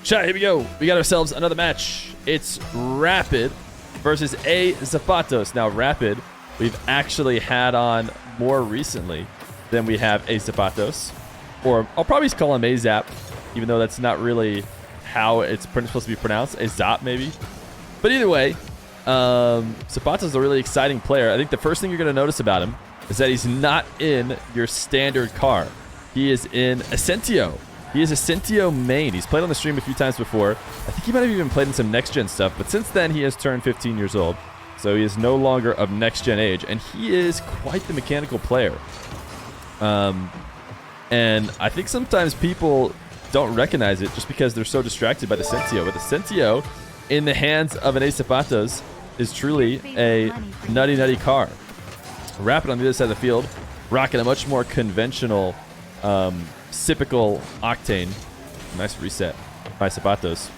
Chat, here we go. We got ourselves another match. It's Rapid versus aZapatos. Now, Rapid, we've actually had on more recently than we have aZapatos. Or I'll probably call him aZap, even though that's not really how it's supposed to be pronounced. aZap, maybe. But either way, Zapatos is a really exciting player. I think the first thing you're going to notice about him is that he's not in your standard car. He is in a Sentio. He is a Sentio main. He's played on the stream a few times before. I think he might have even played in some next-gen stuff, but since then he has turned 15 years old. So he is no longer of next-gen age, and he is quite the mechanical player. And I think sometimes people don't recognize it just because they're so distracted by the Sentio. But the Sentio, in the hands of an aZapatos, is truly a nutty car. Rapid on the other side of the field, rocking a much more conventional Typical Octane. Nice reset by aZapatos.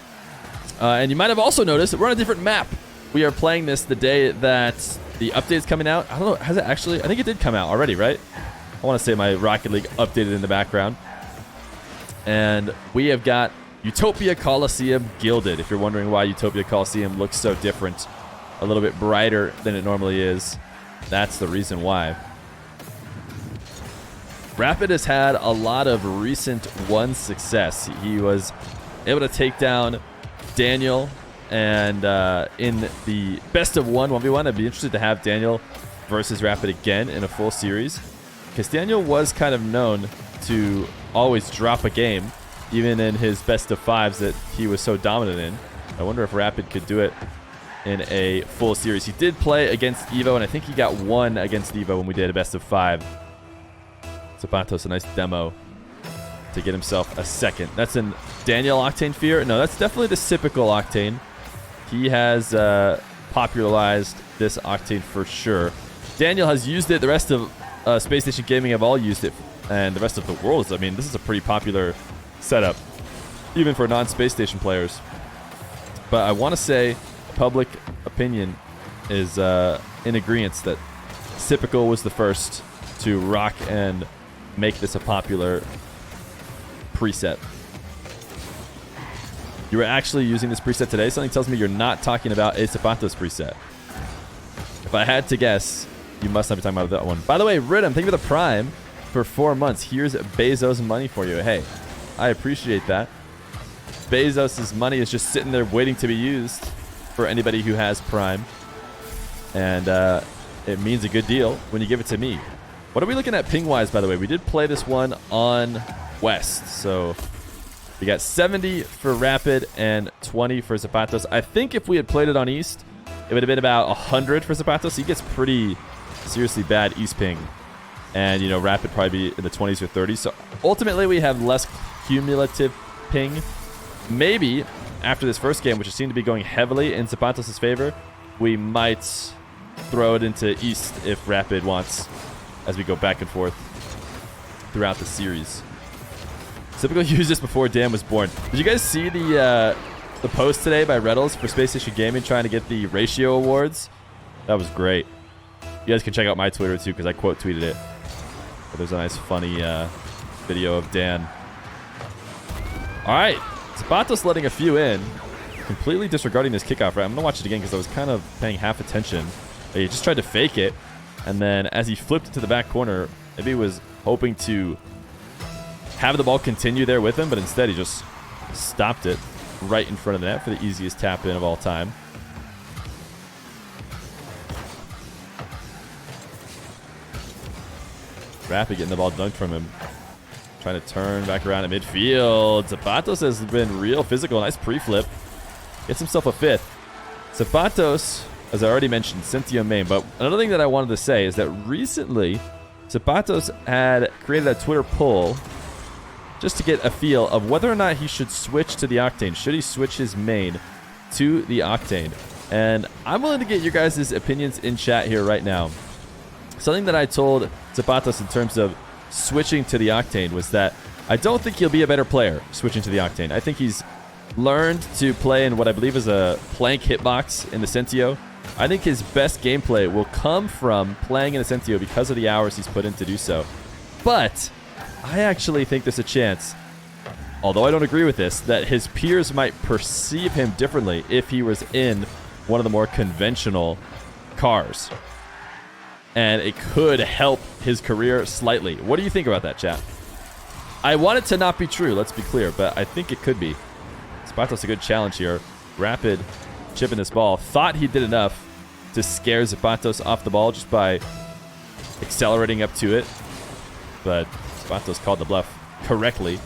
And you might have also noticed that we're on a different map. We are playing this the day that the update is coming out. I don't know, has it actually? I think it did come out already, right? I want to say my Rocket League updated in the background. And we have got Utopia Coliseum Gilded. If you're wondering why Utopia Coliseum looks so different, a little bit brighter than it normally is, that's the reason why. Rapid has had a lot of recent one success. He was able to take down Daniel, and in the best of 1v1, I'd be interested to have Daniel versus Rapid again in a full series, because Daniel was kind of known to always drop a game, even in his best of 5s that he was so dominant in. I wonder if Rapid could do it in a full series. He did play against Evo, and I think he got 1 against Evo when we did a best of 5. Zapatos, a nice demo to get himself a second. That's in Daniel Octane Feer. No, that's definitely the typical Octane. He has popularized this Octane for sure. Daniel has used it. The rest of Space Station Gaming have all used it, and the rest of the world. I mean, this is a pretty popular setup, even for non-Space Station players. But I want to say public opinion is in agreement that Typical was the first to rock and make this a popular preset. You were actually using this preset today? Something tells me you're not talking about aZapatos preset. If I had to guess, you must not be talking about that one. By the way, Rhythm, thank you for the Prime for 4 months. Here's Bezos' money for you. Hey, I appreciate that. Bezos' money is just sitting there waiting to be used for anybody who has Prime. And it means a good deal when you give it to me. What are we looking at ping-wise, by the way? We did play this one on West. So we got 70 for Rapid and 20 for Zapatos. I think if we had played it on East, it would have been about 100 for Zapatos. He gets pretty seriously bad East ping. And, you know, Rapid probably be in the 20s or 30s. So ultimately, we have less cumulative ping. Maybe after this first game, which seemed to be going heavily in Zapatos' favor, we might throw it into East if Rapid wants, as we go back and forth throughout the series. Typical used this before Dan was born. Did you guys see the post today by Reddles for Space Station Gaming trying to get the ratio awards? That was great. You guys can check out my Twitter too, because I quote tweeted it. But there's a nice funny video of Dan. All right, Zapatos letting a few in, completely disregarding this kickoff. Right, I'm gonna watch it again because I was kind of paying half attention. He just tried to fake it, and then as he flipped it to the back corner, maybe he was hoping to have the ball continue there with him, but instead he just stopped it right in front of the net for the easiest tap in of all time. Rapid getting the ball dunked from him. Trying to turn back around at midfield. Zapatos has been real physical. Nice pre-flip. Gets himself a 5th. Zapatos, as I already mentioned, Sentio main. But another thing that I wanted to say is that recently, Zapatos had created a Twitter poll just to get a feel of whether or not he should switch to the Octane. Should he switch his main to the Octane? And I'm willing to get your guys' opinions in chat here right now. Something that I told Zapatos in terms of switching to the Octane was that I don't think he'll be a better player switching to the Octane. I think he's learned to play in what I believe is a plank hitbox in the Sentio. I think his best gameplay will come from playing in the Sentio because of the hours he's put in to do so. But I actually think there's a chance although I don't agree with this, that his peers might perceive him differently if he was in one of the more conventional cars. And it could help his career slightly. What do you think about that, chat? I want it to not be true, let's be clear, but I think it could be. aZapatos a good challenge here. Rapid chipping this ball. Thought he did enough to scare aZapatos off the ball just by accelerating up to it. But aZapatos called the bluff correctly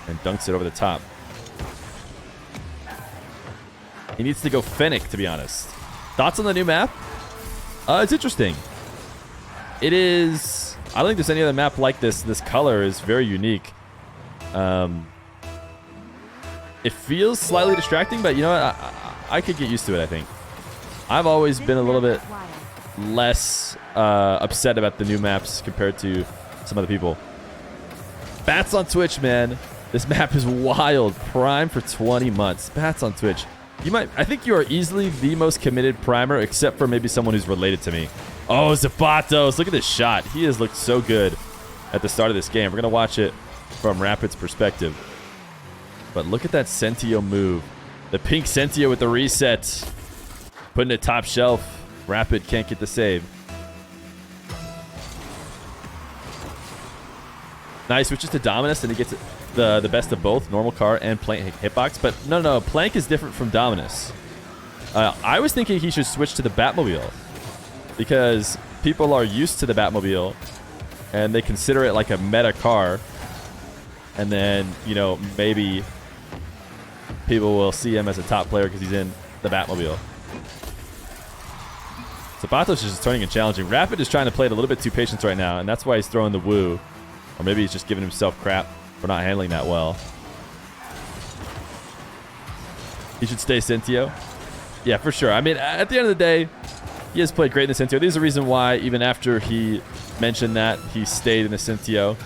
and dunks it over the top. He needs to go Fennec, to be honest. Thoughts on the new map? It's interesting. It is... I don't think there's any other map like this. This color is very unique. It feels slightly distracting, but you know what? I could get used to it, I think. I've always been a little bit less upset about the new maps compared to some other people. Bats on Twitch, man. This map is wild. Prime for 20 months. Bats on Twitch. I think you are easily the most committed primer, except for maybe someone who's related to me. Oh, aZapatos. Look at this shot. He has looked so good at the start of this game. We're going to watch it from Rapid's perspective. But look at that Sentio move. The pink Sentio with the reset. Putting it top shelf. Rapid can't get the save. Nice. Switches to Dominus, and he gets the best of both. Normal car and Plank hitbox. But no. Plank is different from Dominus. I was thinking he should switch to the Batmobile, because people are used to the Batmobile and they consider it like a meta car. And then, you know, maybe people will see him as a top player because he's in the Batmobile. aZapatos is just turning and challenging. Rapid is trying to play it a little bit too patient right now, and that's why he's throwing the woo. Or maybe he's just giving himself crap for not handling that well. He should stay Sentio. Yeah, for sure. I mean, at the end of the day, he has played great in the Sentio. There's a reason why, even after he mentioned that, he stayed in the Sentio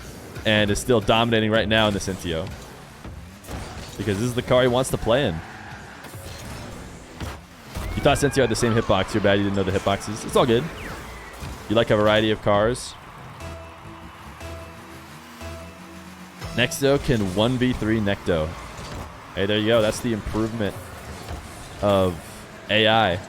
and is still dominating right now in the Sentio. Because this is the car he wants to play in. You thought Sentio had the same hitbox. You're bad you didn't know the hitboxes. It's all good. You like a variety of cars. Nexto can 1v3 Necto. Hey, there you go. That's the improvement of AI.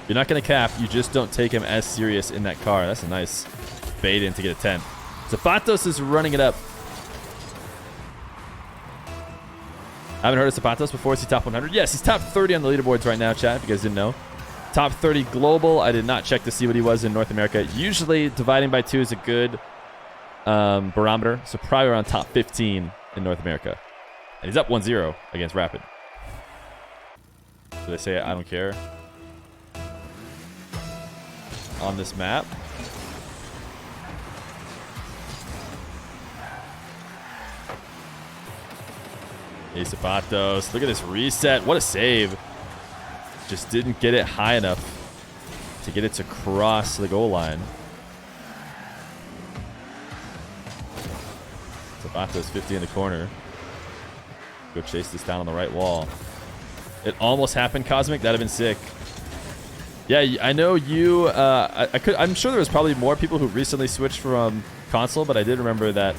You're not going to cap. You just don't take him as serious in that car. That's a nice bait in to get a 10. aZapatos is running it up. I haven't heard of aZapatos before. Is he top 100? Yes, he's top 30 on the leaderboards right now, chat, if you guys didn't know. Top 30 global. I did not check to see what he was in North America. Usually, dividing by 2 is a good barometer. So probably around top 15 in North America. And he's up 1-0 against Rapid. So they say, I don't care. On this map. aZapatos. Look at this reset. What a save. Just didn't get it high enough to get it to cross the goal line. aZapatos 50 in the corner. Go chase this down on the right wall. It almost happened, Cosmic. That'd have been sick. Yeah, I know you. I'm sure there was probably more people who recently switched from console, but I did remember that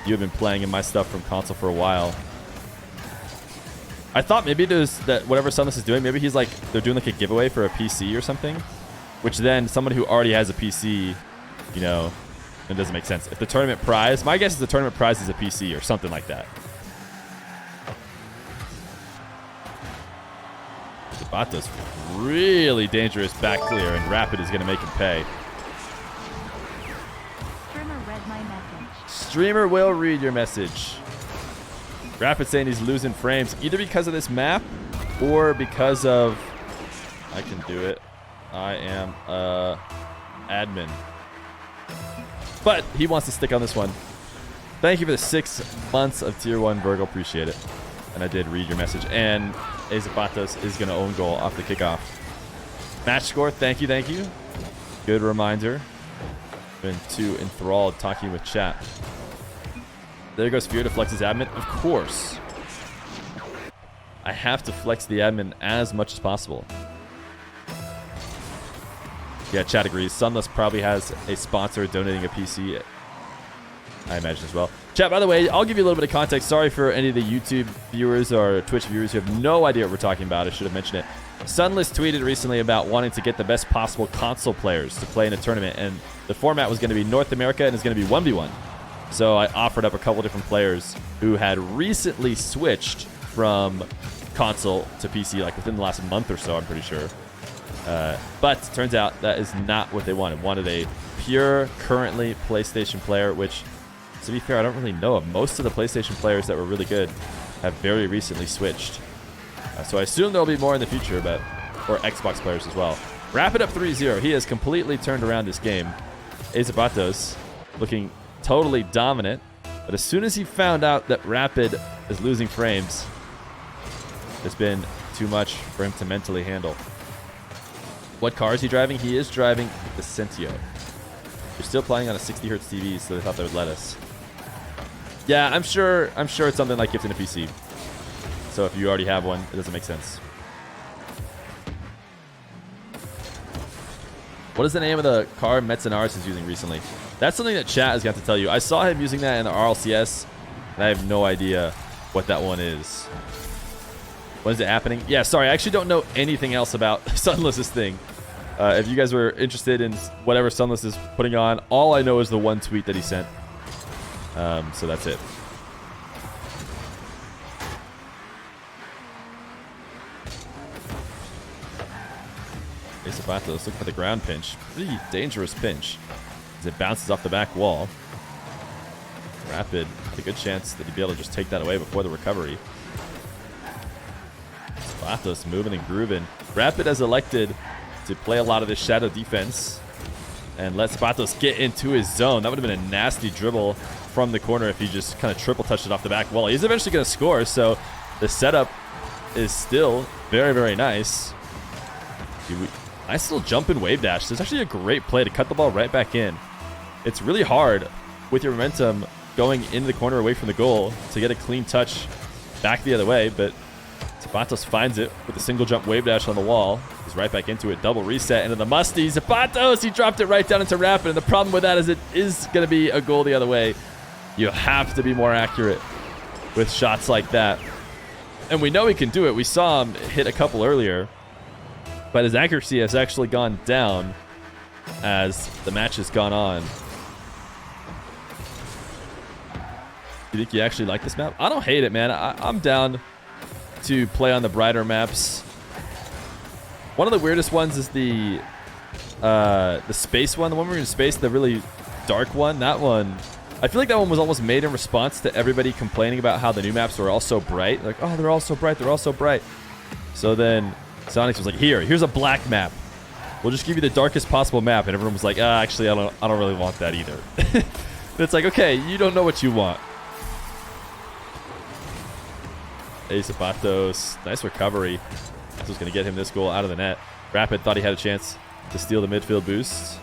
you have been playing in my stuff from console for a while. I thought maybe there's that whatever Sunless is doing, maybe he's like they're doing like a giveaway for a PC or something, which then someone who already has a PC, you know, it doesn't make sense. If the tournament prize, my guess is the tournament prize is a PC or something like that. aZapatos really dangerous back clear, and Rapid is going to make him pay. Streamer read my message. Streamer will read your message. Rapid saying he's losing frames either because of this map or because of... I can do it. I am admin. But he wants to stick on this one. Thank you for the 6 months of Tier 1, Virgo. Appreciate it. And I did read your message. And aZapatos is going to own goal off the kickoff. Match score. Thank you. Thank you. Good reminder. Been too enthralled talking with chat. There goes Feer to flex his admin. Of course. I have to flex the admin as much as possible. Yeah, chat agrees. Sunless probably has a sponsor donating a PC, I imagine, as well. Chat, by the way, I'll give you a little bit of context. Sorry for any of the YouTube viewers or Twitch viewers who have no idea what we're talking about. I should have mentioned it. Sunless tweeted recently about wanting to get the best possible console players to play in a tournament, and the format was going to be North America, and it's going to be 1v1. So I offered up a couple different players who had recently switched from console to PC, like within the last month or so, I'm pretty sure. But turns out that is not what they wanted. Wanted a pure, currently PlayStation player, which, to be fair, I don't really know of. Most of the PlayStation players that were really good have very recently switched. So I assume there'll be more in the future, or Xbox players as well. Wrap it up 3-0. He has completely turned around this game. aZapatos looking totally dominant. But as soon as he found out that Rapid is losing frames, it's been too much for him to mentally handle. What car is he driving? He is driving the Sentio. We're still playing on a 60 Hz TV, so they thought they would let us. Yeah, I'm sure it's something like gifting a PC. So if you already have one, it doesn't make sense. What is the name of the car Metzanaris is using recently? That's something that chat has got to tell you. I saw him using that in the RLCS, and I have no idea what that one is. When is it happening? Yeah, sorry, I actually don't know anything else about Sunless's thing. If you guys were interested in whatever Sunless is putting on, all I know is the one tweet that he sent. So that's it. aZapatos looking for the ground pinch. Pretty dangerous pinch as it bounces off the back wall. Rapid with a good chance that he'd be able to just take that away before the recovery. aZapatos moving and grooving. Rapid has elected to play a lot of this shadow defense and let aZapatos get into his zone. That would have been a nasty dribble from the corner if he just kind of triple touched it off the back wall. He's eventually going to score, so the setup is still very, very nice. Nice little jump and wave dash. This is actually a great play to cut the ball right back in. It's really hard with your momentum going into the corner away from the goal to get a clean touch back the other way, but aZapatos finds it with a single jump wave dash on the wall. He's right back into it. Double reset into the musty. aZapatos, he dropped it right down into Rapid, and the problem with that is it is going to be a goal the other way. You have to be more accurate with shots like that. And we know he can do it. We saw him hit a couple earlier, but his accuracy has actually gone down as the match has gone on. You think you actually like this map? I don't hate it, man. I'm down to play on the brighter maps. One of the weirdest ones is the space one. The one where you're in space, the really dark one. That one, I feel like that one was almost made in response to everybody complaining about how the new maps were all so bright. Like, oh, they're all so bright. They're all so bright. So then Sonic was like, here's a black map. We'll just give you the darkest possible map. And everyone was like, actually, I don't really want that either. It's like, okay, you don't know what you want. aZapatos, nice recovery. This was going to get him this goal out of the net. Rapid thought he had a chance to steal the midfield boost.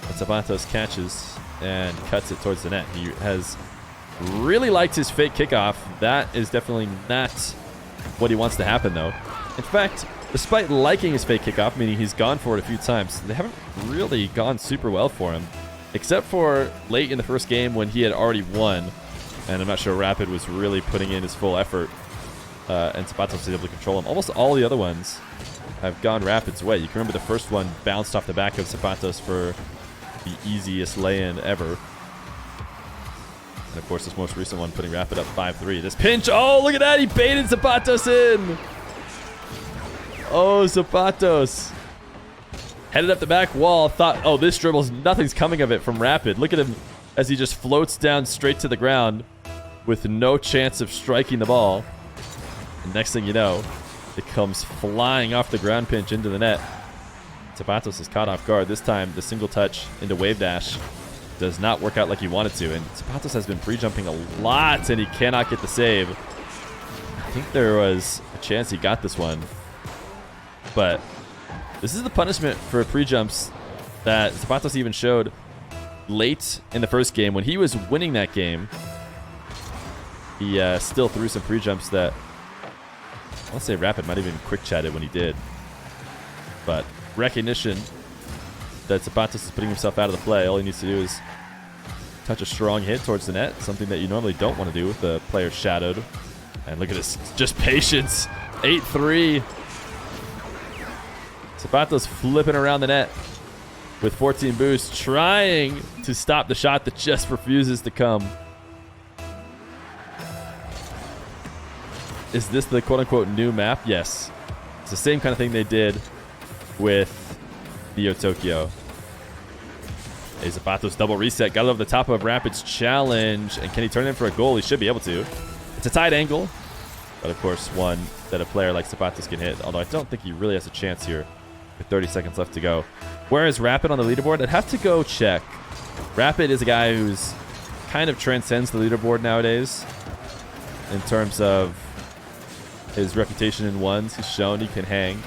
aZapatos catches and cuts it towards the net. He has really liked his fake kickoff. That is definitely not what he wants to happen, though. In fact, despite liking his fake kickoff, meaning he's gone for it a few times, they haven't really gone super well for him, except for late in the first game when he had already won, and I'm not sure Rapid was really putting in his full effort, and aZapatos was able to control him. Almost all the other ones have gone Rapid's way. You can remember the first one bounced off the back of aZapatos for the easiest lay-in ever. And of course, this most recent one putting Rapid up 5-3. This pinch, oh, look at that, he baited aZapatos in! Oh, aZapatos. Headed up the back wall, thought, oh, this dribble's, nothing's coming of it from Rapid. Look at him as he just floats down straight to the ground with no chance of striking the ball. And next thing you know, it comes flying off the ground pinch into the net. aZapatos is caught off guard. This time, the single touch into wave dash does not work out like he wanted to. And aZapatos has been pre-jumping a lot, and he cannot get the save. I think there was a chance he got this one. But this is the punishment for pre-jumps that aZapatos even showed late in the first game. When he was winning that game, he still threw some pre-jumps that, I want to say Rapid might have even quick chatted when he did. But recognition that aZapatos is putting himself out of the play. All he needs to do is touch a strong hit towards the net, something that you normally don't want to do with the player shadowed. And look at this, just patience. 8-3. aZapatos flipping around the net with 14 boosts, trying to stop the shot that just refuses to come. Is this the quote-unquote new map? Yes. It's the same kind of thing they did with Neo Tokyo. aZapatos double reset. Got it over the top of Rapid's challenge. And can he turn it in for a goal? He should be able to. It's a tight angle. But, of course, one that a player like aZapatos can hit. Although I don't think he really has a chance here with 30 seconds left to go. Where is Rapid on the leaderboard? I'd have to go check. Rapid is a guy who's kind of transcends the leaderboard nowadays in terms of his reputation in ones. He's shown he can hang.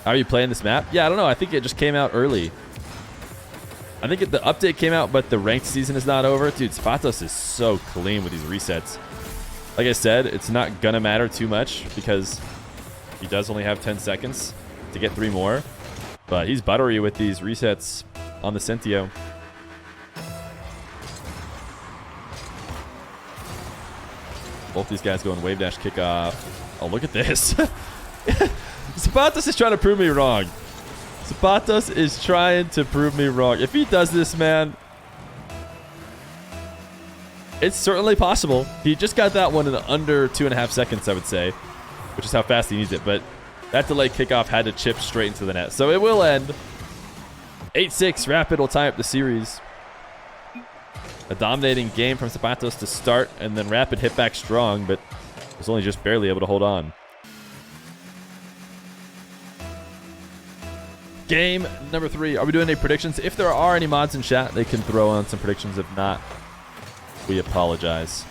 How are you playing this map? Yeah, I don't know. I think it just came out early. I think the update came out, but the ranked season is not over. Dude, aZapatos is so clean with these resets. Like I said, it's not gonna matter too much because he does only have 10 seconds to get 3 more. But he's buttery with these resets on the Sentio. Both these guys going wave dash kickoff. Oh, look at this. aZapatos is trying to prove me wrong. aZapatos is trying to prove me wrong. If he does this, man, it's certainly possible. He just got that one in under 2.5 seconds, I would say, which is how fast he needs it. But that delay kickoff had to chip straight into the net. So it will end. 8-6. Rapid will tie up the series. A dominating game from aZapatos to start, and then Rapid hit back strong, but was only just barely able to hold on. Game number 3. Are we doing any predictions? If there are any mods in chat, they can throw on some predictions. If not, we apologize.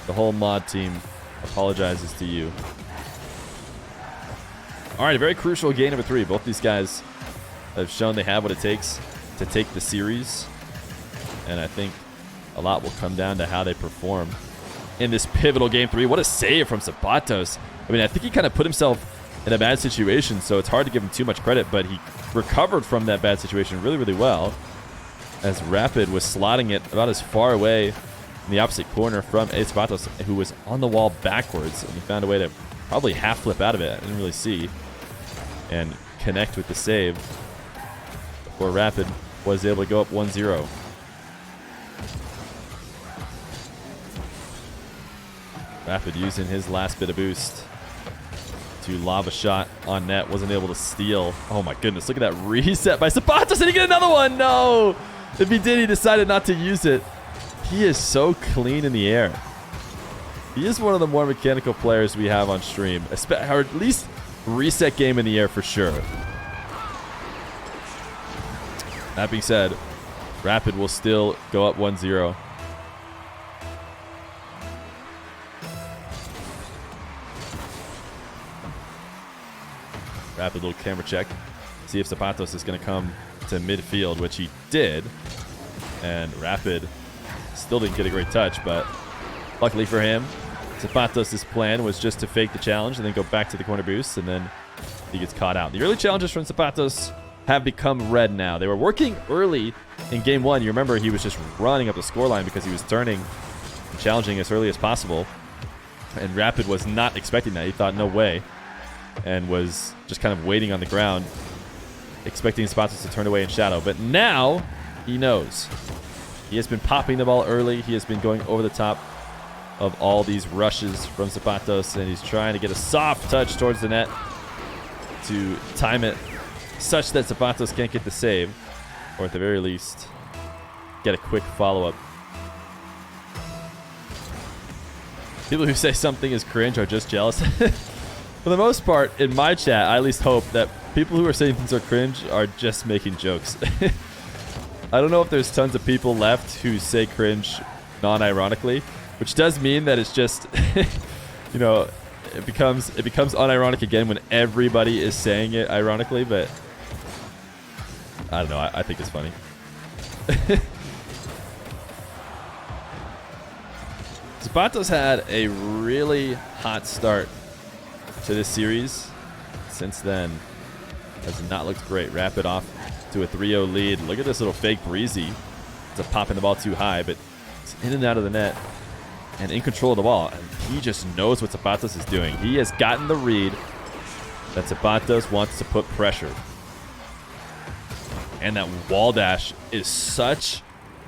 The whole mod team apologizes to you. All right, a very crucial game number 3. Both these guys have shown they have what it takes to take the series. And I think a lot will come down to how they perform in this pivotal game 3. What a save from aZapatos. I mean, I think he kind of put himself in a bad situation, so it's hard to give him too much credit, but he recovered from that bad situation really, really well, as Rapid was slotting it about as far away in the opposite corner from aZapatos, who was on the wall backwards, and he found a way to probably half flip out of it. I didn't really see, and connect with the save before Rapid was able to go up 1-0. Rapid using his last bit of boost to lob a shot on net. Wasn't able to steal. Oh my goodness, look at that reset by aZapatos. Did he get another one? No! If he did, he decided not to use it. He is so clean in the air. He is one of the more mechanical players we have on stream, or at least reset game in the air for sure. That being said, Rapid will still go up 1-0. Rapid little camera check. See if aZapatos is going to come to midfield, which he did. And Rapid still didn't get a great touch, but luckily for him, aZapatos' plan was just to fake the challenge and then go back to the corner boost, and then he gets caught out. The early challenges from aZapatos have become red now. They were working early in game 1. You remember he was just running up the scoreline because he was turning and challenging as early as possible. And Rapid was not expecting that. He thought, no way. And was just kind of waiting on the ground, expecting aZapatos to turn away in shadow. But now he knows. He has been popping the ball early. He has been going over the top of all these rushes from aZapatos, and he's trying to get a soft touch towards the net to time it such that aZapatos can't get the save, or at the very least, get a quick follow-up. People who say something is cringe are just jealous. For the most part, in my chat, I at least hope that people who are saying things are cringe are just making jokes. I don't know if there's tons of people left who say cringe non-ironically, which does mean that it's just, you know, it becomes unironic again when everybody is saying it ironically, but I don't know. I think it's funny. aZapatos had a really hot start to this series. since then has not looked great. Rapid off to a 3-0 lead. Look at this little fake breezy. It's a popping the ball too high, but it's in and out of the net and in control of the ball. And he just knows what Zapatos is doing. He has gotten the read that Zapatos wants to put pressure. And that wall dash is such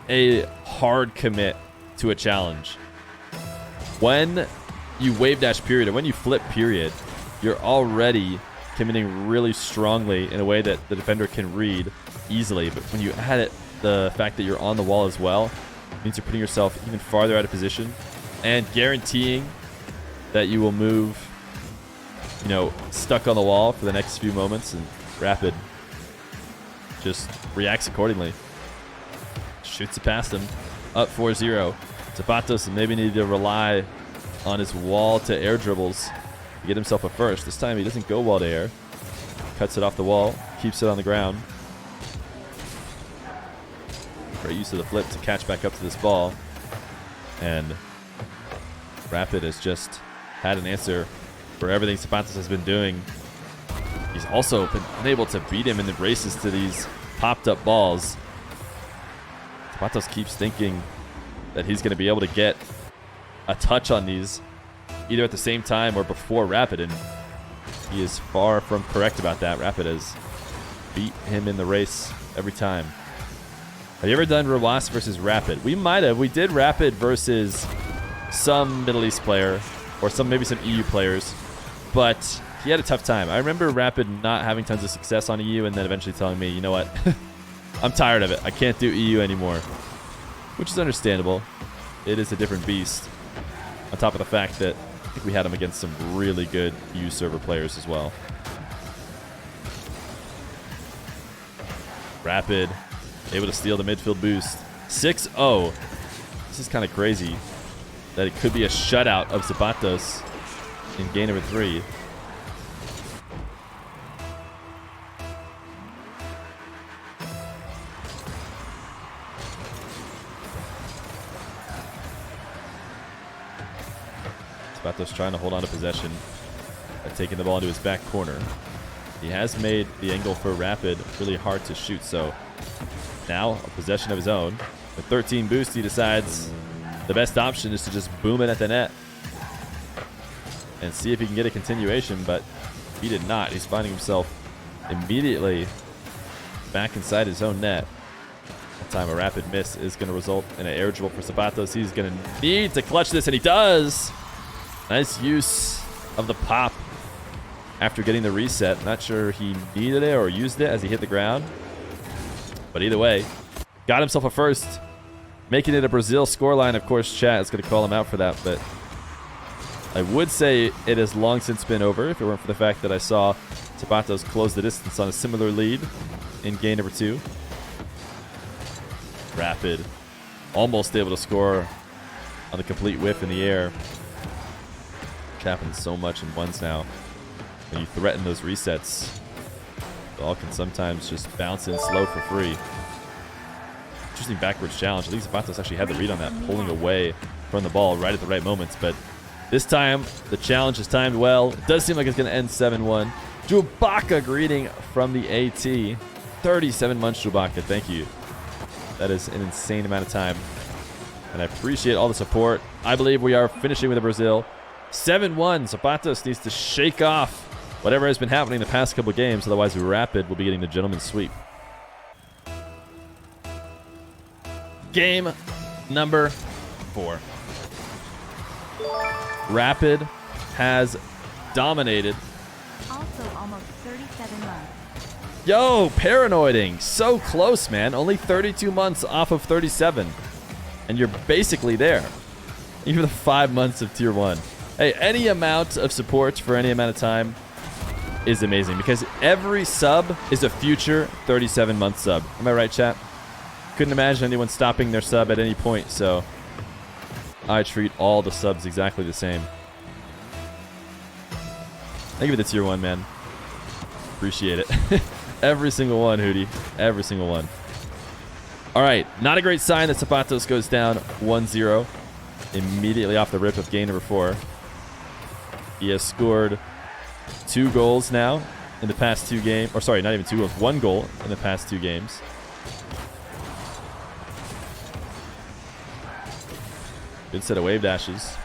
a hard commit to a challenge. When you wave dash period or when you flip period, you're already committing really strongly in a way that the defender can read easily. But when you add it, the fact that you're on the wall as well, means you're putting yourself even farther out of position and guaranteeing that you will move, you know, stuck on the wall for the next few moments. And Rapid just reacts accordingly. Shoots it past him. Up 4-0. Zapatos maybe need to rely on his wall to air dribbles to get himself a first. This time he doesn't go wall to air. Cuts it off the wall. Keeps it on the ground. Great use of the flip to catch back up to this ball. And Rapid has just had an answer for everything Zapatos has been doing. He's also been unable to beat him in the races to these popped up balls. Zapatos keeps thinking that he's going to be able to get a touch on these either at the same time or before Rapid, and he is far from correct about that. Rapid has beat him in the race every time. Have you ever done Rawas versus Rapid? We might have. We did Rapid versus some Middle East player or maybe some EU players, but he had a tough time. I remember Rapid not having tons of success on EU and then eventually telling me, you know what, I'm tired of it. I can't do EU anymore, which is understandable. It is a different beast. On top of the fact that I think we had him against some really good EU server players as well. Rapid able to steal the midfield boost. 6-0. This is kind of crazy that it could be a shutout of Azapatos in game number 3. Azapatos trying to hold on to possession by taking the ball into his back corner. He has made the angle for Rapid really hard to shoot, so now a possession of his own. With 13 boost, he decides the best option is to just boom it at the net and see if he can get a continuation, but he did not. He's finding himself immediately back inside his own net. That time a Rapid miss is going to result in an air dribble for Azapatos. He's going to need to clutch this, and he does. Nice use of the pop after getting the reset. Not sure he needed it or used it as he hit the ground. But either way, got himself a first. Making it a Brazil scoreline. Of course, chat is going to call him out for that. But I would say it has long since been over if it weren't for the fact that I saw Azapatos close the distance on a similar lead in game number 2. Rapid almost able to score on the complete whiff in the air. Which happens so much in ones now. When you threaten those resets, the ball can sometimes just bounce in slow for free. Interesting backwards challenge. At least Azapatos actually had the read on that, pulling away from the ball right at the right moments. But this time, the challenge is timed well. It does seem like it's going to end 7-1. Jubaka greeting from the AT. 37 months, Jubaka. Thank you. That is an insane amount of time. And I appreciate all the support. I believe we are finishing with a Brazil. 7-1. Azapatos needs to shake off whatever has been happening the past couple games. Otherwise, Rapid will be getting the gentleman's sweep. Game number 4. Rapid has dominated. Also almost 37 months. Yo, paranoiding. So close, man. Only 32 months off of 37. And you're basically there. Even the 5 months of Tier 1. Hey, any amount of support for any amount of time is amazing because every sub is a future 37-month sub. Am I right, chat? Couldn't imagine anyone stopping their sub at any point, so I treat all the subs exactly the same. I give it the Tier 1, man. Appreciate it. Every single one, Hootie. Every single one. All right, not a great sign that Azapatos goes down 1-0 immediately off the rip of game number 4. He has scored 2 goals now in the past 2 games. Or sorry, not even 2 goals. 1 goal in the past 2 games. Good set of wave dashes.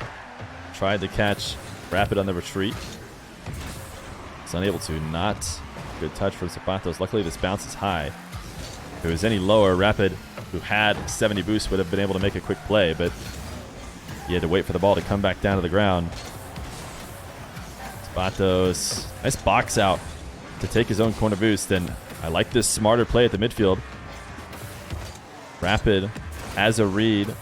Tried to catch Rapid on the retreat. It's unable to. Not good touch from aZapatos. Luckily, this bounce is high. If it was any lower, Rapid, who had 70 boost, would have been able to make a quick play, but he had to wait for the ball to come back down to the ground. aZapatos, nice box out to take his own corner boost, and I like this smarter play at the midfield. Rapid has a read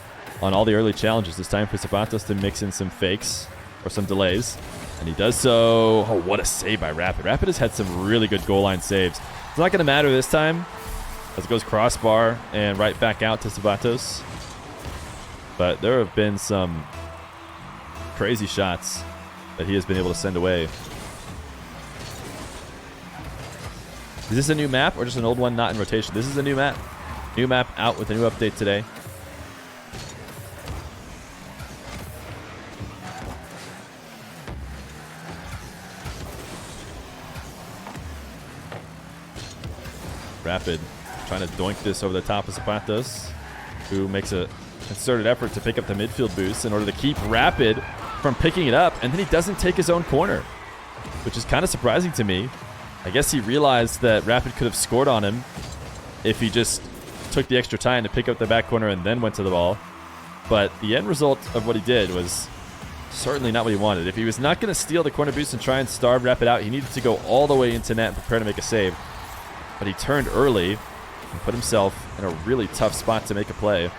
on all the early challenges. This time for aZapatos to mix in some fakes or some delays, and he does so. Oh, what a save by Rapid. Rapid has had some really good goal line saves. It's not going to matter this time, as it goes crossbar and right back out to aZapatos. But there have been some crazy shots that he has been able to send away. Is this a new map or just an old one not in rotation? This is a new map. New map out with a new update today. Rapid trying to doink this over the top of aZapatos, who makes a concerted effort to pick up the midfield boost in order to keep Rapid from picking it up, and then he doesn't take his own corner, which is kind of surprising to me. I guess he realized that Rapid could have scored on him if he just took the extra time to pick up the back corner and then went to the ball. But the end result of what he did was certainly not what he wanted. If he was not going to steal the corner boost and try and starve Rapid out, he needed to go all the way into net and prepare to make a save. But he turned early and put himself in a really tough spot to make a play.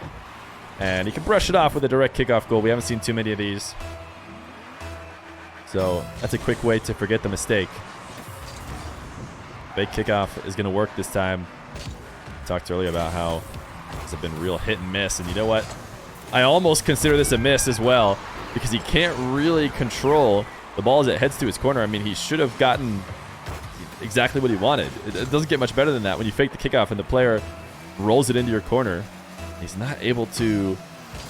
And he can brush it off with a direct kickoff goal. We haven't seen too many of these. So that's a quick way to forget the mistake. Fake kickoff is going to work this time. I talked earlier about how it's been real hit and miss. And you know what? I almost consider this a miss as well, because he can't really control the ball as it heads to his corner. I mean, he should have gotten exactly what he wanted. It doesn't get much better than that when you fake the kickoff and the player rolls it into your corner. He's not able to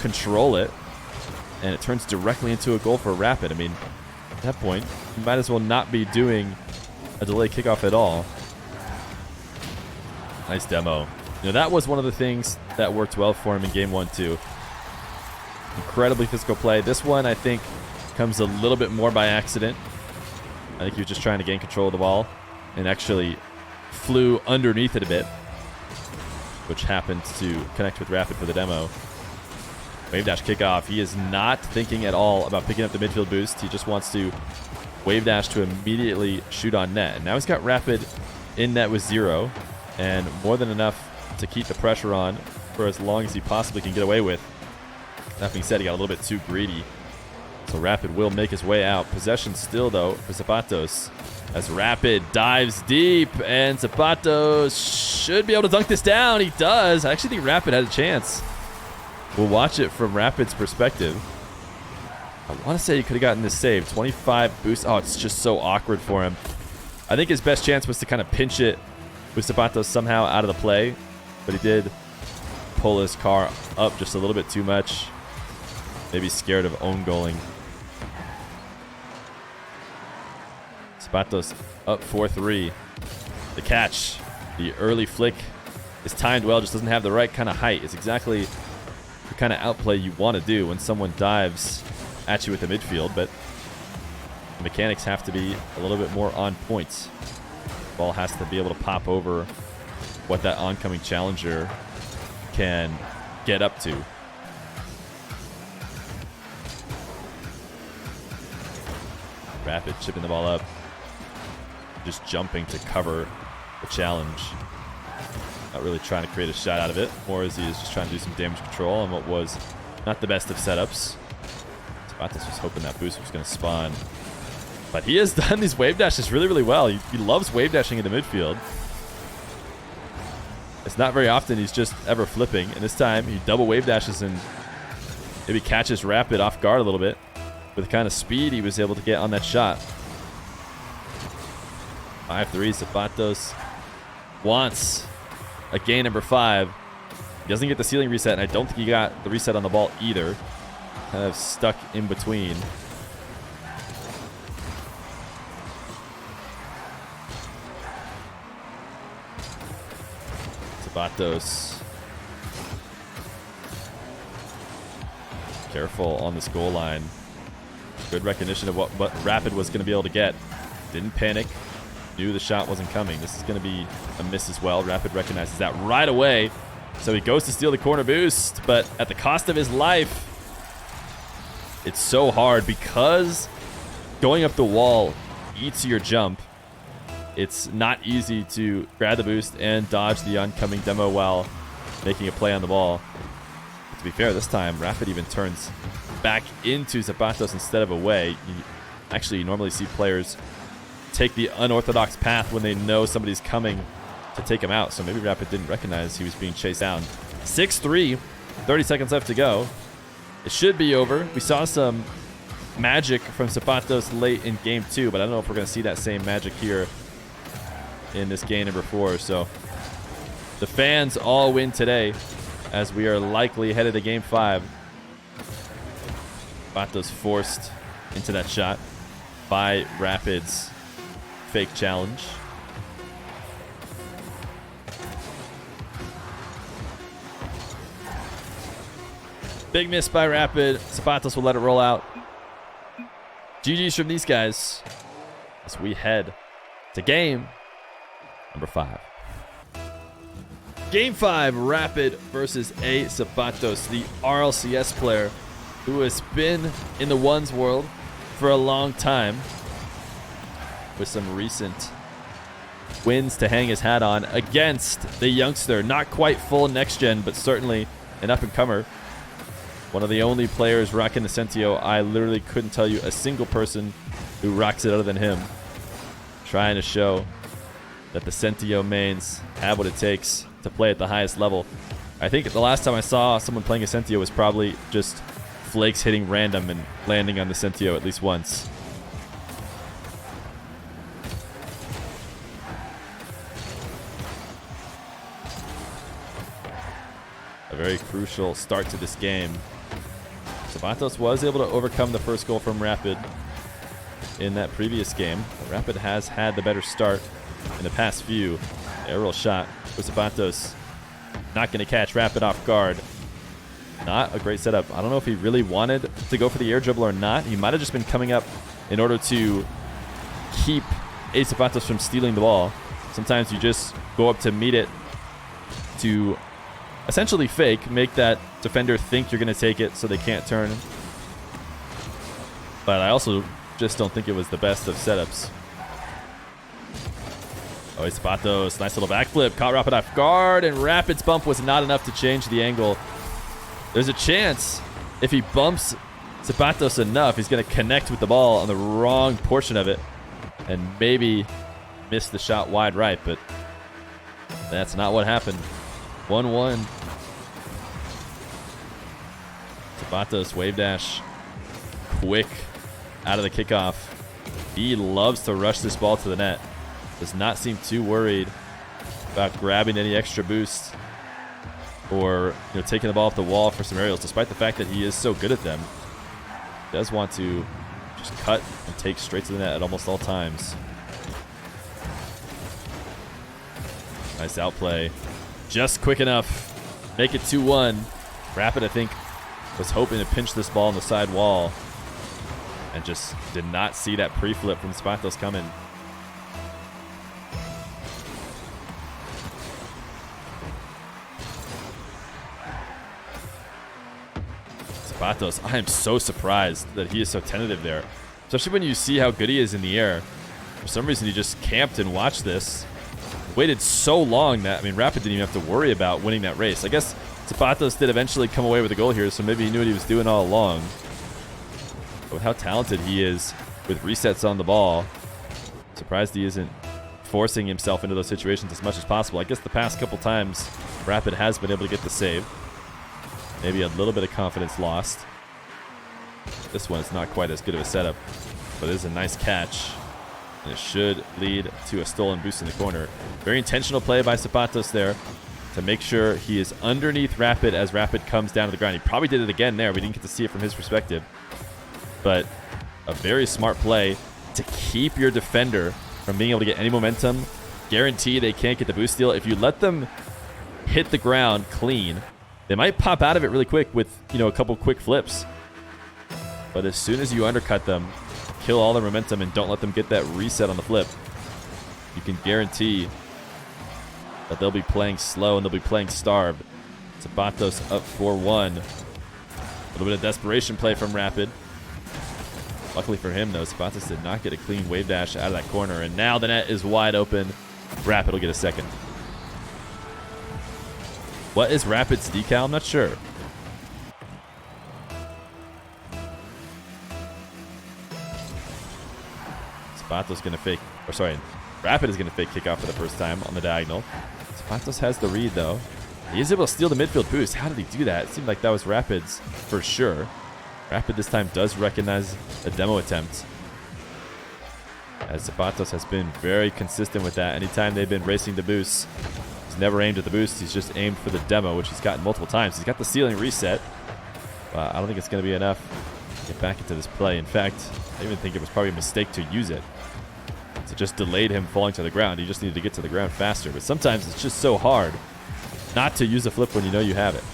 control it, and it turns directly into a goal for Rapid. I mean, at that point, you might as well not be doing a delay kickoff at all. Nice demo. You know, that was one of the things that worked well for him in game 1 too. Incredibly physical play. This one, I think, comes a little bit more by accident. I think he was just trying to gain control of the ball and actually flew underneath it a bit, which happened to connect with Rapid for the demo. Wave dash kickoff. He is not thinking at all about picking up the midfield boost. He just wants to wave dash to immediately shoot on net. And now he's got Rapid in net with 0 and more than enough to keep the pressure on for as long as he possibly can get away with. That being said, he got a little bit too greedy. So Rapid will make his way out. Possession still, though, for aZapatos, as Rapid dives deep, and aZapatos should be able to dunk this down. He does. I actually think Rapid had a chance. We'll watch it from Rapid's perspective. I want to say he could have gotten this save. 25 boost. Oh, it's just so awkward for him. I think his best chance was to kind of pinch it with aZapatos somehow out of the play, but he did pull his car up just a little bit too much. Maybe scared of own goaling. aZapatos up 4-3. The catch, the early flick is timed well, just doesn't have the right kind of height. It's exactly the kind of outplay you want to do when someone dives at you with the midfield, but the mechanics have to be a little bit more on point. Ball has to be able to pop over what that oncoming challenger can get up to. Rapid chipping the ball up, just jumping to cover the challenge. Not really trying to create a shot out of it, more as he is just trying to do some damage control on what was not the best of setups. aZapatos was hoping that boost was going to spawn, but he has done these wave dashes really, really well. He loves wave dashing in the midfield. It's not very often he's just ever flipping, and this time he double wave dashes and maybe catches Rapid off guard a little bit with the kind of speed he was able to get on that shot. 5-3, aZapatos wants a gain number 5. He doesn't get the ceiling reset, and I don't think he got the reset on the ball either. Kind of stuck in between. aZapatos. Careful on this goal line. Good recognition of what Rapid was going to be able to get. Didn't panic. Knew the shot wasn't coming. This is going to be a miss as well. Rapid recognizes that right away. So he goes to steal the corner boost, but at the cost of his life. It's so hard because going up the wall eats your jump. It's not easy to grab the boost and dodge the oncoming demo while making a play on the ball. But to be fair, this time Rapid even turns back into aZapatos instead of away. You normally see players take the unorthodox path when they know somebody's coming to take him out. So maybe Rapid didn't recognize he was being chased down. 6-3, 30 seconds left to go. It should be over. We saw some magic from aZapatos late in game 2, but I don't know if we're going to see that same magic here in this game number 4. So the fans all win today as we are likely headed to game 5. aZapatos forced into that shot by Rapid's fake challenge. Big miss by Rapid. aZapatos will let it roll out. GG's from these guys as we head to game number 5. Game 5, Rapid versus aZapatos, the RLCS player who has been in the ones world for a long time with some recent wins to hang his hat on against the youngster. Not quite full next gen, but certainly an up-and-comer. One of the only players rocking the Sentio. I literally couldn't tell you a single person who rocks it other than him. Trying to show that the Sentio mains have what it takes to play at the highest level. I think the last time I saw someone playing a Sentio was probably just Flakes hitting random and landing on the Sentio at least once. A very crucial start to this game. aZapatos was able to overcome the first goal from Rapid in that previous game. Rapid has had the better start in the past few. Aerial shot for aZapatos. Not going to catch Rapid off guard. Not a great setup. I don't know if he really wanted to go for the air dribble or not. He might have just been coming up in order to keep aZapatos from stealing the ball. Sometimes you just go up to meet it to essentially fake, make that defender think you're going to take it so they can't turn. But I also just don't think it was the best of setups. Oh, aZapatos, nice little backflip, caught Rapid off guard, and Rapid's bump was not enough to change the angle. There's a chance if he bumps aZapatos enough, he's going to connect with the ball on the wrong portion of it and maybe miss the shot wide right, but that's not what happened. 1-1. aZapatos wave dash. Quick out of the kickoff. He loves to rush this ball to the net. Does not seem too worried about grabbing any extra boost or taking the ball off the wall for some aerials, despite the fact that he is so good at them. He does want to just cut and take straight to the net at almost all times. Nice outplay. Just quick enough. Make it 2-1. Rapid, I think, was hoping to pinch this ball on the side wall and just did not see that pre-flip from aZapatos coming. aZapatos, I am so surprised that he is so tentative there. Especially when you see how good he is in the air. For some reason, he just camped and watched this. Waited so long that, Rapid didn't even have to worry about winning that race. I guess aZapatos did eventually come away with a goal here, so maybe he knew what he was doing all along. But with how talented he is with resets on the ball, surprised he isn't forcing himself into those situations as much as possible. I guess the past couple times, Rapid has been able to get the save. Maybe a little bit of confidence lost. This one is not quite as good of a setup, but it is a nice catch. And it should lead to a stolen boost in the corner. Very intentional play by aZapatos there to make sure he is underneath Rapid as Rapid comes down to the ground. He probably did it again there. We didn't get to see it from his perspective. But a very smart play to keep your defender from being able to get any momentum. Guarantee they can't get the boost steal. If you let them hit the ground clean. They might pop out of it really quick with, you know, a couple quick flips. But as soon as you undercut them, kill all their momentum and don't let them get that reset on the flip, you can guarantee that they'll be playing slow and they'll be playing starved. aZapatos up 4-1. A little bit of desperation play from Rapid. Luckily for him, though, aZapatos did not get a clean wave dash out of that corner. And now the net is wide open. Rapid will get a second. What is Rapid's decal? I'm not sure. aZapatos going to fake, or sorry, Rapid is going to fake kickoff for the first time on the diagonal. aZapatos has the read, though. He is able to steal the midfield boost. How did he do that? It seemed like that was Rapid's for sure. Rapid this time does recognize a demo attempt, as aZapatos has been very consistent with that. Anytime they've been racing the boost, he's never aimed at the boost. He's just aimed for the demo, which he's gotten multiple times. He's got the ceiling reset. I don't think it's going to be enough to get back into this play. In fact, I even think it was probably a mistake to use it. So just delayed him falling to the ground. He just needed to get to the ground faster. But sometimes it's just so hard not to use a flip when you know you have it.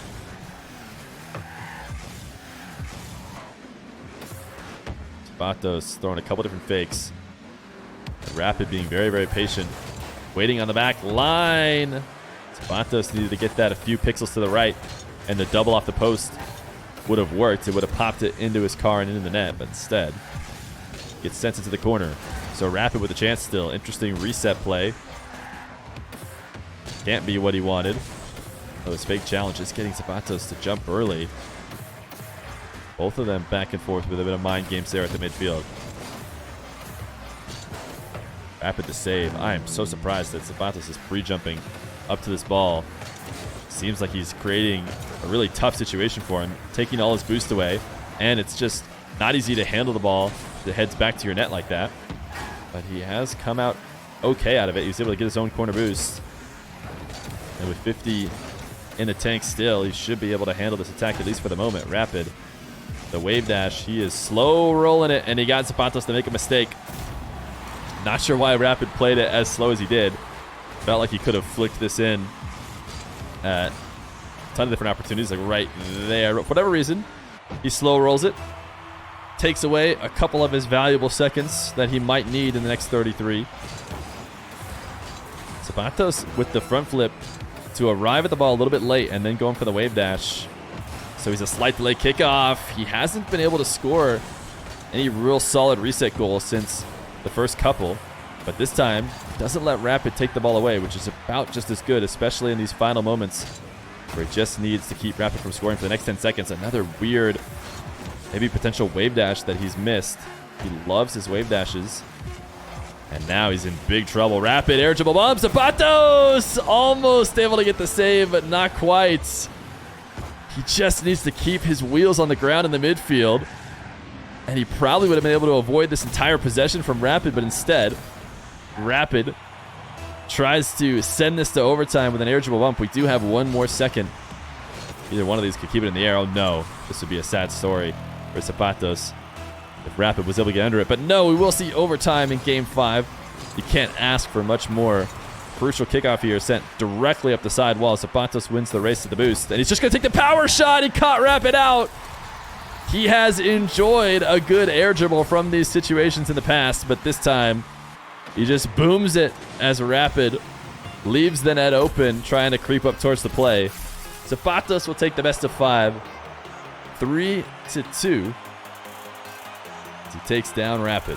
aZapatos throwing a couple different fakes. Rapid being very, very patient. Waiting on the back line. aZapatos needed to get that a few pixels to the right. And the double off the post would have worked. It would have popped it into his car and into the net. But instead, gets sent into the corner. So Rapid with a chance still. Interesting reset play. Can't be what he wanted. Those fake challenges getting aZapatos to jump early. Both of them back and forth with a bit of mind games there at the midfield. Rapid to save. I am so surprised that aZapatos is pre-jumping up to this ball. Seems like he's creating a really tough situation for him, taking all his boost away, and it's just not easy to handle the ball that heads back to your net like that. But he has come out okay out of it. He was able to get his own corner boost. And with 50 in the tank still, he should be able to handle this attack, at least for the moment. Rapid, the wave dash, he is slow rolling it, and he got aZapatos to make a mistake. Not sure why Rapid played it as slow as he did. Felt like he could have flicked this in at a ton of different opportunities, like right there. For whatever reason, he slow rolls it. Takes away a couple of his valuable seconds that he might need in the next 33. aZapatos with the front flip to arrive at the ball a little bit late and then going for the wave dash. So he's a slight delay kickoff. He hasn't been able to score any real solid reset goals since the first couple, but this time doesn't let Rapid take the ball away, which is about just as good, especially in these final moments where he just needs to keep Rapid from scoring for the next 10 seconds. Another weird, maybe potential wave dash that he's missed. He loves his wave dashes. And now he's in big trouble. Rapid air dribble bomb. aZapatos almost able to get the save, but not quite. He just needs to keep his wheels on the ground in the midfield. And he probably would have been able to avoid this entire possession from Rapid, but instead, Rapid tries to send this to overtime with an air dribble bump. We do have one more second. Either one of these could keep it in the air. Oh no, this would be a sad story for aZapatos if Rapid was able to get under it. But no, we will see overtime in Game 5. You can't ask for much more. Crucial kickoff here sent directly up the side wall. aZapatos wins the race to the boost. And he's just going to take the power shot. He caught Rapid out. He has enjoyed a good air dribble from these situations in the past, but this time he just booms it as Rapid leaves the net open, trying to creep up towards the play. aZapatos will take the best of 5, 3-2. He takes down Rapid.